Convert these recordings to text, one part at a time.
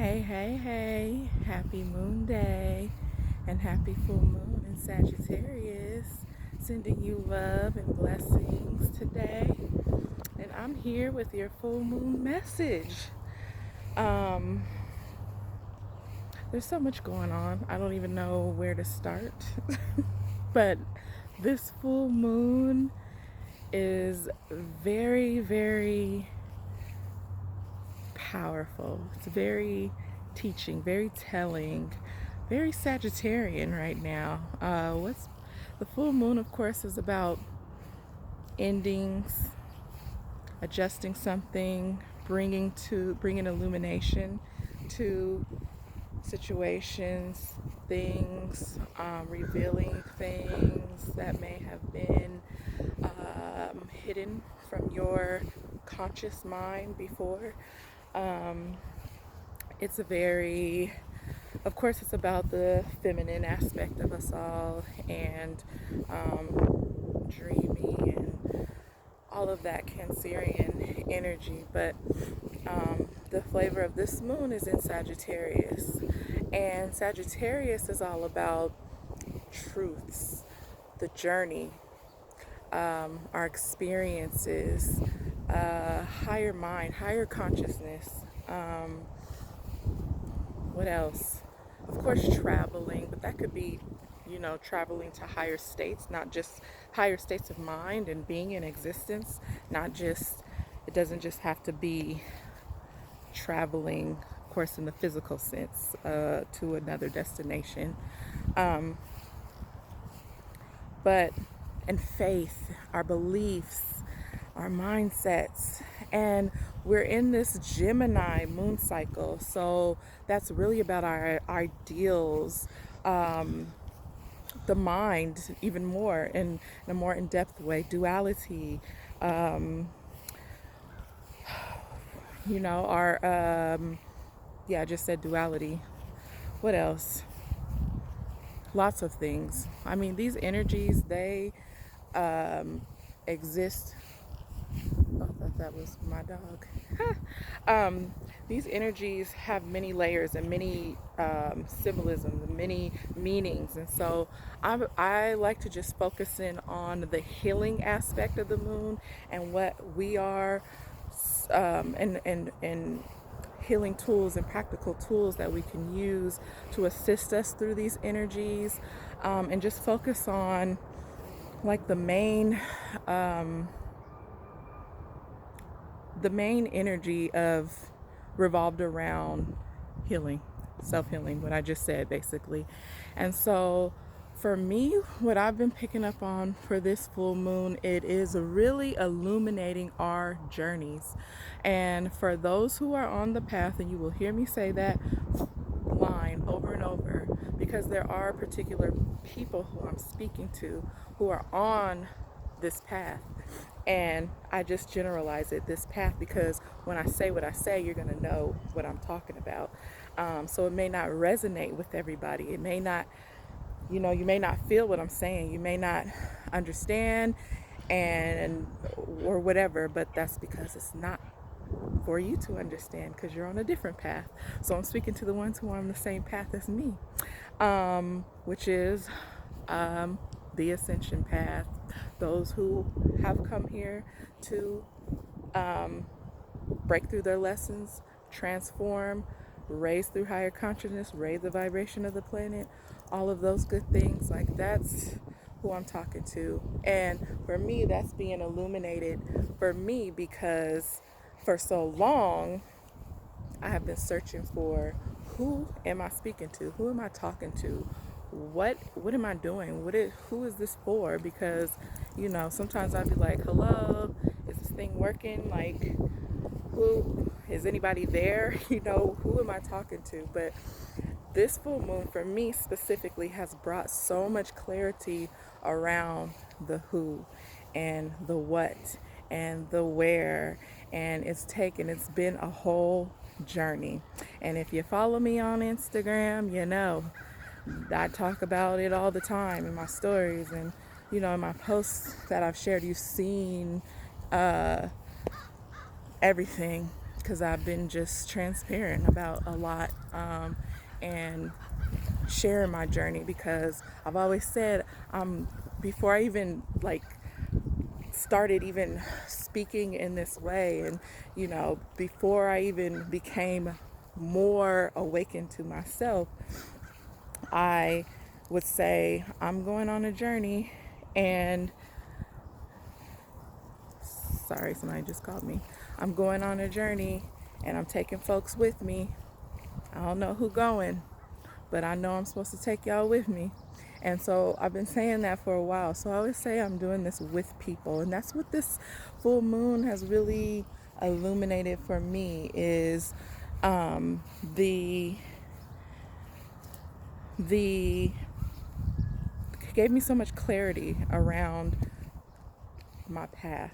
Hey, hey, hey, happy moon day and happy full moon in Sagittarius. Sending you love and blessings today. And I'm here with your full moon message. Um, there's so much going on. I don't even know where to start. But this full moon is very, very powerful. It's very teaching, very telling, very Sagittarian right now. What's the full moon, of course, is about endings, adjusting something, bringing illumination to situations, things, revealing things that may have been hidden from your conscious mind before. Um, it's a very, of course, it's about the feminine aspect of us all and dreamy and all of that Cancerian energy. But the flavor of this moon is in Sagittarius. And Sagittarius is all about truths, the journey, our experiences, higher mind, higher consciousness. Um, what else? Of course, traveling, but that could be, traveling to higher states, not just higher states of mind and being in existence, not just, it doesn't just have to be traveling, of course, in the physical sense, to another destination. Um, but, and faith, our beliefs, our mindsets, and we're in this Gemini moon cycle, so that's really about our ideals, the mind, even more in a more in-depth way, duality, um, our yeah, I just said duality. What else? Lots of things. I mean, these energies, they exist. Oh, I thought that was my dog. um, these energies have many layers and many symbolisms and many meanings. And so I like to just focus in on the healing aspect of the moon and what we are, and healing tools and practical tools that we can use to assist us through these energies, and just focus on like the main energy of revolved around healing, self-healing, what I just said basically. And so for me, what I've been picking up on for this full moon, it is really illuminating our journeys. And for those who are on the path, and you will hear me say that line over and over, because there are particular people who I'm speaking to who are on this path. And I just generalize it, this path, because when I say what I say, you're going to know what I'm talking about. So it may not resonate with everybody. It may not, you may not feel what I'm saying. You may not understand and or whatever, but that's because it's not for you to understand, because you're on a different path. So I'm speaking to the ones who are on the same path as me, which is the ascension path. Those who have come here to break through their lessons, transform, raise through higher consciousness, raise the vibration of the planet, all of those good things. Like, that's who I'm talking to. And for me, that's being illuminated for me, because for so long I have been searching for, who am I speaking to? Who am I talking to? What am I doing? Who is this for? Because, sometimes I'd be like, hello, is this thing working? Like, who is anybody there? Who am I talking to? But this full moon for me specifically has brought so much clarity around the who and the what and the where, and it's been a whole journey. And if you follow me on Instagram, I talk about it all the time in my stories, and in my posts that I've shared. You've seen everything. because I've been just transparent about a lot, and sharing my journey, because I've always said, before I even like started even speaking in this way, and before I even became more awakened to myself, I would say I'm going on a journey. And sorry, somebody just called me. I'm going on a journey and I'm taking folks with me. I don't know who going, but I know I'm supposed to take y'all with me. And so I've been saying that for a while. So I always say I'm doing this with people. And that's what this full moon has really illuminated for me, is the gave me so much clarity around my path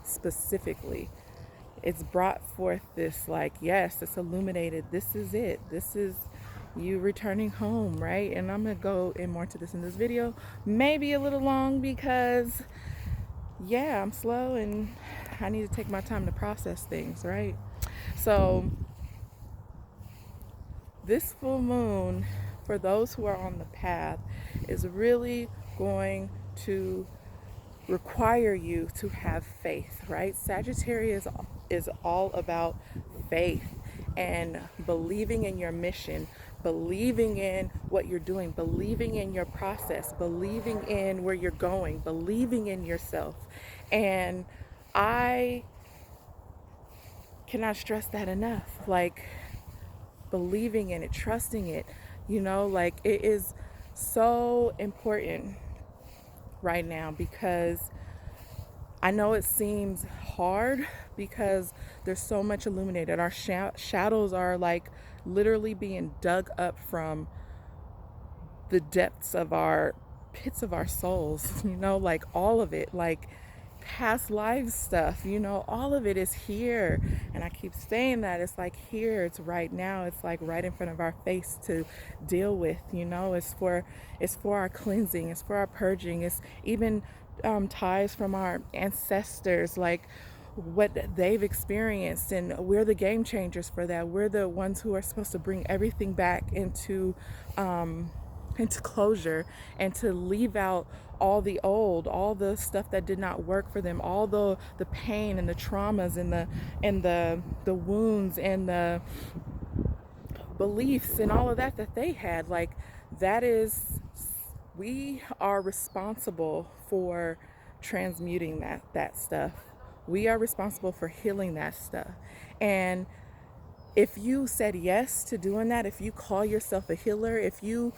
specifically. It's brought forth this, like, yes, it's illuminated. This is it. This is you returning home, right? And I'm going to go in more to this in this video. Maybe a little long because, yeah, I'm slow and I need to take my time to process things, right? So this full moon, for those who are on the path, is really going to require you to have faith, right? Sagittarius is all about faith and believing in your mission, believing in what you're doing, believing in your process, believing in where you're going, believing in yourself. And I cannot stress that enough. Like, believing in it, trusting it, like, it is so important right now, because I know it seems hard because there's so much illuminated. Our shadows are like literally being dug up from the depths of our pits of our souls, like all of it, like past life stuff, all of it is here. And I keep saying that it's like here, it's right now, it's like right in front of our face to deal with, it's for our cleansing, it's for our purging, it's even ties from our ancestors, like what they've experienced, and we're the game changers for that. We're the ones who are supposed to bring everything back into closure, and to leave out all the old, all the stuff that did not work for them, all the pain and the traumas and the wounds and the beliefs and all of that they had. Like, that is, we are responsible for transmuting that stuff. We are responsible for healing that stuff. And if you said yes to doing that, if you call yourself a healer, if you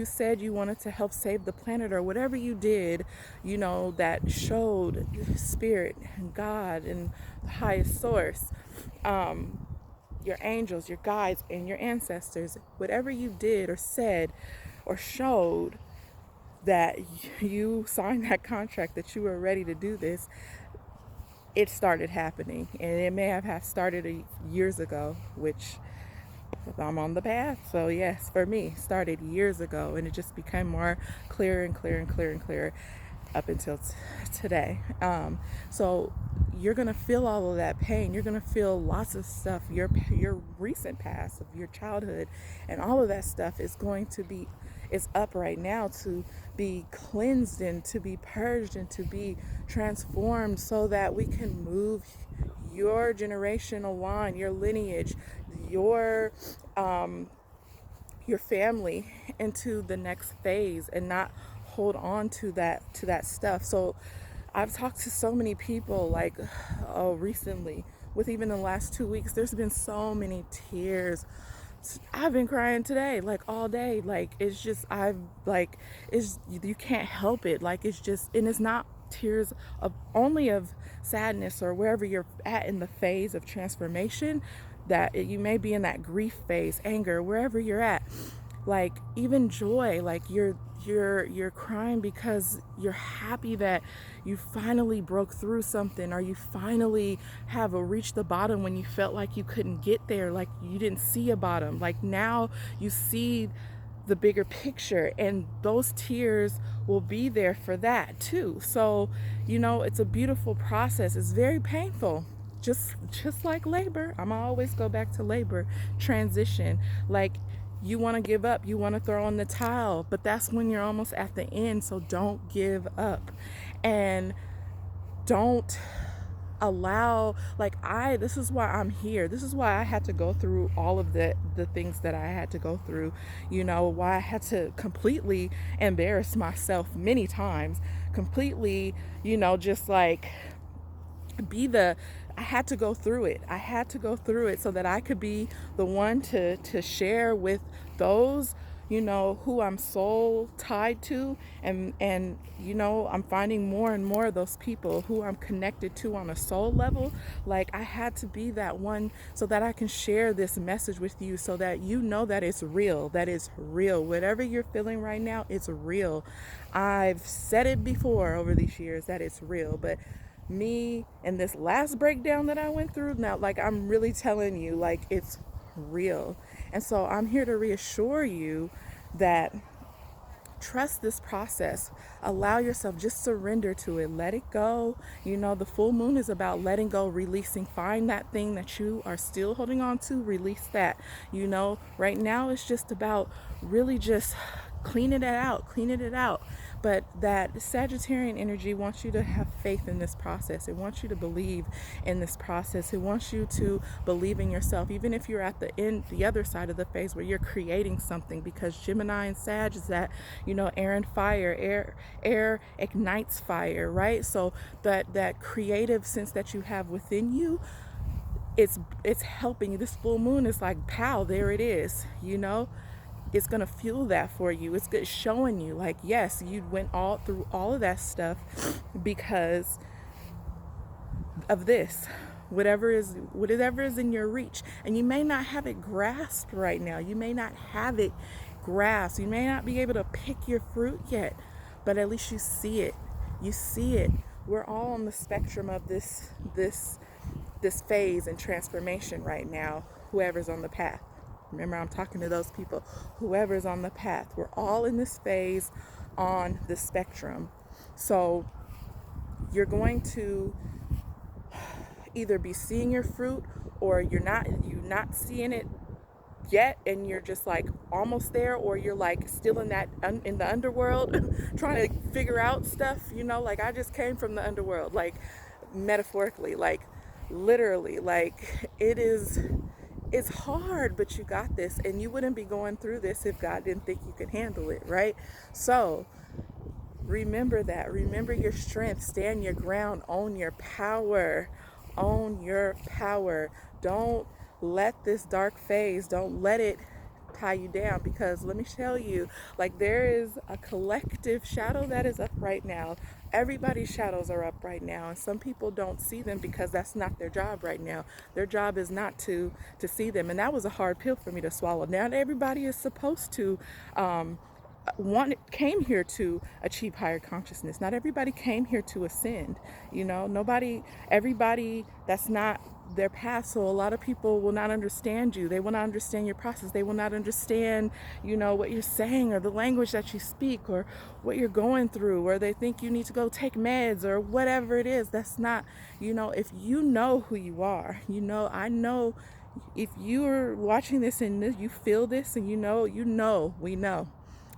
said you wanted to help save the planet, or whatever you did, that showed spirit and God and the highest source, your angels, your guides, and your ancestors, whatever you did or said or showed that you signed that contract, that you were ready to do this, it started happening. And it may have started years ago, which I'm on the path. So yes, for me, started years ago, and it just became more clear and clear and clear and clear up until today. So you're gonna feel all of that pain. You're gonna feel lots of stuff. Your recent past of your childhood, and all of that stuff is up right now to be cleansed and to be purged and to be transformed, so that we can move your generational line, your lineage, your family into the next phase, and not hold on to that stuff. So I've talked to so many people, like, recently, with even the last 2 weeks, there's been so many tears. I've been crying today, like all day. Like, it's just, you can't help it. Like, it's just, and it's not tears of only of sadness, or wherever you're at in the phase of transformation, that you may be in that grief phase, anger, wherever you're at. Like, even joy, like you're crying because you're happy that you finally broke through something, or you finally have reached the bottom when you felt like you couldn't get there, like you didn't see a bottom. Like, now you see the bigger picture, and those tears will be there for that too. So, it's a beautiful process. It's very painful. Just like labor. I'm gonna always go back to labor, transition. Like, you want to give up, you want to throw in the towel, but that's when you're almost at the end. So don't give up. And don't allow, like, this is why I'm here. This is why I had to go through all of the things that I had to go through, why I had to completely embarrass myself many times, completely, just like be the I had to go through it. I had to go through it so that I could be the one to share with those, who I'm soul tied to. And I'm finding more and more of those people who I'm connected to on a soul level. Like, I had to be that one so that I can share this message with you, so that you know that it's real, that it's real. Whatever you're feeling right now, it's real. I've said it before over these years that it's real, but me and this last breakdown that I went through now, like, I'm really telling you, like, it's real. And so I'm here to reassure you that trust this process. Allow yourself, just surrender to it, let it go. The full moon is about letting go, releasing. Find that thing that you are still holding on to, release that. Right now it's just about really just cleaning it out. But that Sagittarian energy wants you to have faith in this process. It wants you to believe in this process. It wants you to believe in yourself, even if you're at the other side of the phase where you're creating something, because Gemini and Sag is that, air and fire. Air ignites fire, right? So that creative sense that you have within you, it's helping you. This full moon is like, pow, there it is. It's going to fuel that for you. It's good, showing you, like, yes, you went all through all of that stuff because of this, whatever is in your reach. And you may not have it grasped right now. You may not have it grasped. You may not be able to pick your fruit yet, but at least you see it. We're all on the spectrum of this phase and transformation right now. Whoever's on the path. Remember, I'm talking to those people. Whoever's on the path. We're all in this phase on the spectrum. So you're going to either be seeing your fruit, or you're not seeing it yet, and you're just like almost there, or you're like still in the underworld trying to figure out stuff. Like, I just came from the underworld, like, metaphorically, like literally, like, it's hard, but you got this, and you wouldn't be going through this if God didn't think you could handle it, right? So remember that. Remember your strength. Stand your ground. Own your power. Don't let this dark phase, don't let it tie you down, because let me tell you, like, there is a collective shadow that is up right now. Everybody's shadows are up right now, and some people don't see them because that's not their job right now. Their job is not to see them, and that was a hard pill for me to swallow. Now, everybody is supposed to came here to achieve higher consciousness. Not everybody came here to ascend. Everybody, that's not their path. So a lot of people will not understand you. They will not understand your process. They will not understand, what you're saying, or the language that you speak, or what you're going through, or they think you need to go take meds, or whatever it is. That's not, if you know who you are, I know, if you're watching this and you feel this, and we know.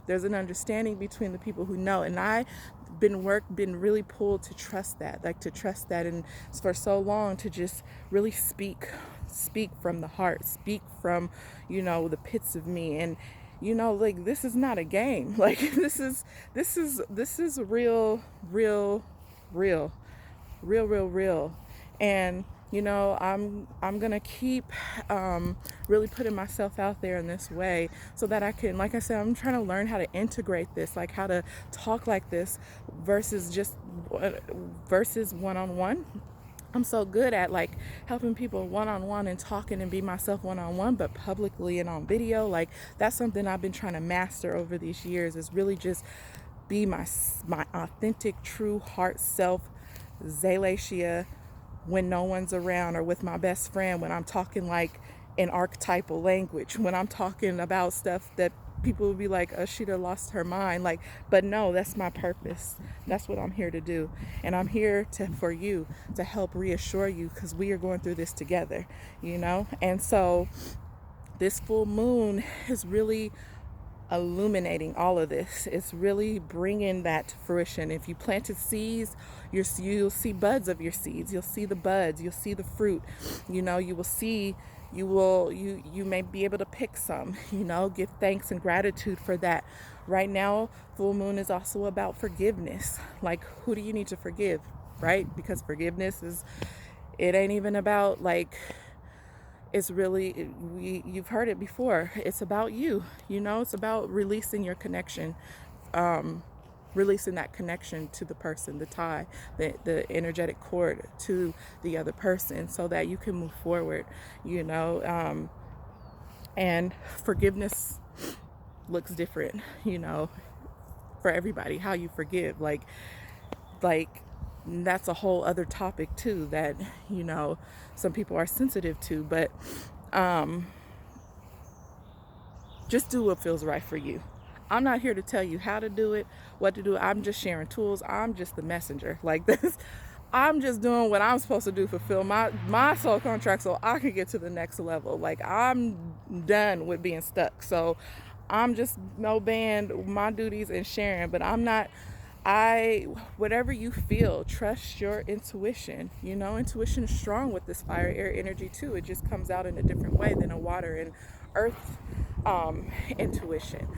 There's an understanding between the people who know, and I've been really pulled to trust that, and for so long to just really speak from the heart, speak from, the pits of me, and like, this is not a game. Like, this is real, and I'm gonna keep really putting myself out there in this way, so that I can, like I said, I'm trying to learn how to integrate this, like how to talk like this versus one-on-one. I'm so good at, like, helping people one-on-one and talking and be myself one-on-one, but publicly and on video, like, that's something I've been trying to master over these years, is really just be my authentic, true heart self, Zalatia, when no one's around, or with my best friend, when I'm talking like in archetypal language, when I'm talking about stuff that people would be like, oh, she'd have lost her mind. Like, but no, that's my purpose. That's what I'm here to do. And I'm here for you, to help reassure you, because we are going through this together, you know? And so this full moon is really illuminating all of this. It's really bringing that to fruition. If you planted seeds, you'll see buds of your seeds. You'll see the buds. You'll see the fruit. You know, you will see. You may be able to pick some. You know, give thanks and gratitude for that. Right now, full moon is also about forgiveness. Like, who do you need to forgive, right? Because forgiveness it ain't even about like. It's really, you've heard it before. It's about you, you know, it's about releasing your connection, releasing that connection to the person, the tie, the energetic cord to the other person, so that you can move forward, you know. And forgiveness looks different, you know, for everybody, how you forgive. Like that's a whole other topic too, that, you know, some people are sensitive to, but just do what feels right for you. I'm not here to tell you how to do it, what to do. I'm just sharing tools. I'm just the messenger. Like this, I'm just doing what I'm supposed to do, fulfill my soul contract, so I can get to the next level. Like, I'm done with being stuck. So I'm just obeying my duties and sharing, but I'm not. Whatever you feel, trust your intuition. You know, intuition is strong with this fire air energy too. It just comes out in a different way than a water and earth intuition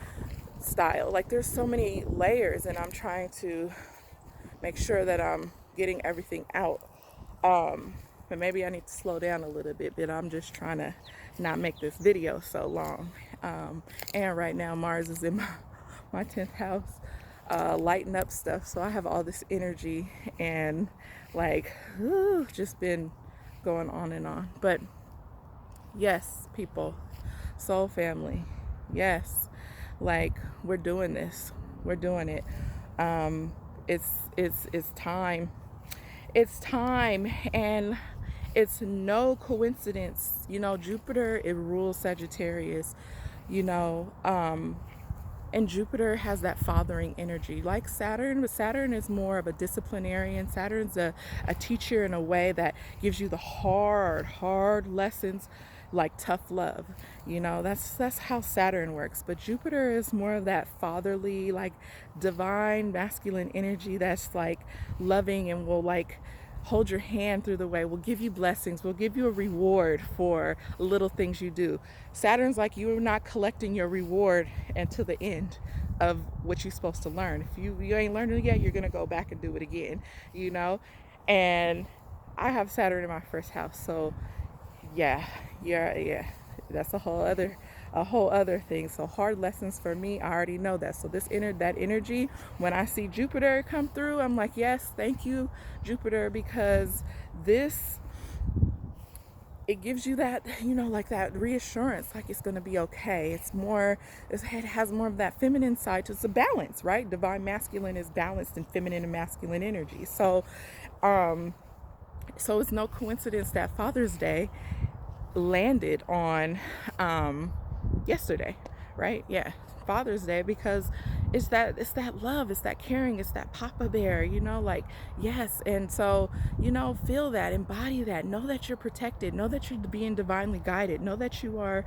style. Like, there's so many layers, and I'm trying to make sure that I'm getting everything out. But maybe I need to slow down a little bit, but I'm just trying to not make this video so long. And right now Mars is in my 10th house. Lighten up stuff, so I have all this energy and like just been going on and on. But yes, people, soul family, yes, like, we're doing this, we're doing it. It's time, and it's no coincidence, you know. Jupiter, it rules Sagittarius, you know. And Jupiter has that fathering energy, like Saturn, but Saturn is more of a disciplinarian. Saturn's a teacher in a way that gives you the hard lessons, like tough love. You know, that's how Saturn works. But Jupiter is more of that fatherly, like divine masculine energy that's like loving and will like hold your hand through the way, will give you blessings, will give you a reward for little things you do. Saturn's like, you're not collecting your reward until the end of what you're supposed to learn. If you ain't learned it yet, you're gonna go back and do it again, you know. And I have Saturn in my first house, so yeah, that's a whole other thing. So hard lessons for me, I already know that. So that energy, when I see Jupiter come through, I'm like, yes, thank you, Jupiter, because it gives you that, you know, like that reassurance, like it's going to be okay. It has more of that feminine side to it. It's a balance, right? Divine masculine is balanced in feminine and masculine energy. So it's no coincidence that Father's Day landed on yesterday, right? Yeah, Father's Day, because it's that love, it's that caring, it's that Papa Bear, you know, like, yes. And so, you know, feel that, embody that, know that you're protected, know that you're being divinely guided, know that you are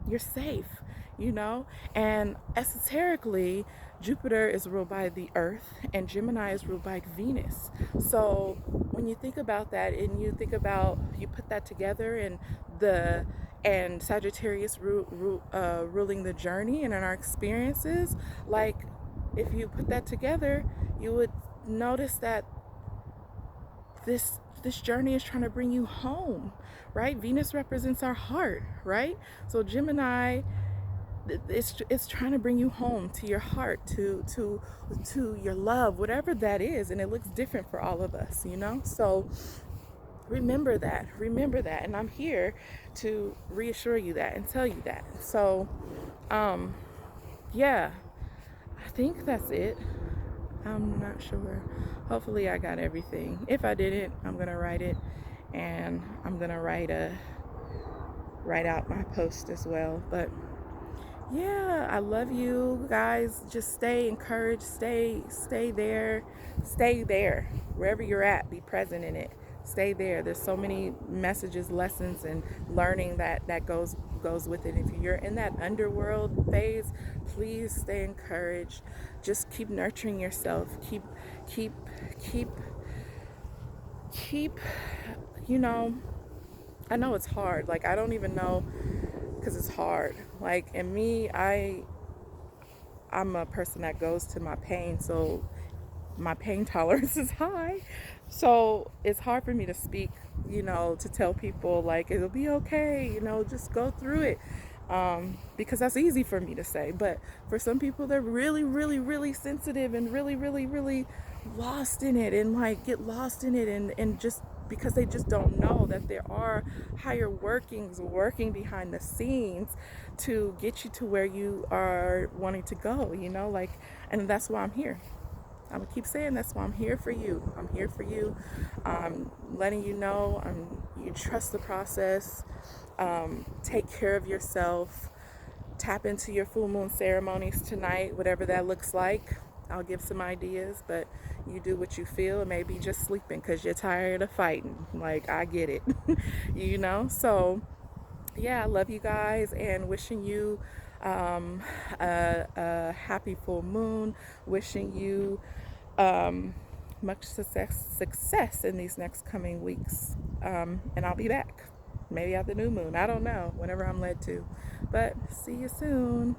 you're safe, you know. And esoterically, Jupiter is ruled by the Earth and Gemini is ruled by Venus. So when you think about that, and you put that together, and Sagittarius ruling the journey and in our experiences, like, if you put that together, you would notice that this journey is trying to bring you home, right? Venus represents our heart, right? So Gemini, it's trying to bring you home to your heart, to your love, whatever that is. And it looks different for all of us, you know. So remember that, and I'm here to reassure you that and tell you that. So yeah, I think that's it. I'm not sure. Hopefully I got everything. If I didn't, I'm gonna write it, and I'm gonna write out my post as well. But yeah, I love you guys. Just stay encouraged. Stay there. Stay there. Wherever you're at, be present in it. Stay there. There's so many messages, lessons, and learning that goes with it. If you're in that underworld phase, please stay encouraged. Just keep nurturing yourself. Keep keep keep you know, I know it's hard. Like I don't even know, because it's hard. Like, and me, I'm a person that goes to my pain, so my pain tolerance is high. So it's hard for me to speak, to tell people like it'll be okay, just go through it. Because that's easy for me to say. But for some people, they're really, really, really sensitive and really, really, really lost in it, and like get lost in it, and just because they just don't know that there are higher workings working behind the scenes to get you to where you are wanting to go, like, and that's why I'm here. I'm gonna keep saying that's why I'm here for you. I'm here for you. Letting you know, you trust the process. Take care of yourself. Tap into your full moon ceremonies tonight, whatever that looks like. I'll give some ideas, but you do what you feel. It may be just sleeping because you're tired of fighting. Like, I get it, So, yeah, I love you guys and wishing you a happy full moon. Wishing you um, much success in these next coming weeks. And I'll be back. Maybe at the new moon. I don't know. Whenever I'm led to. But see you soon.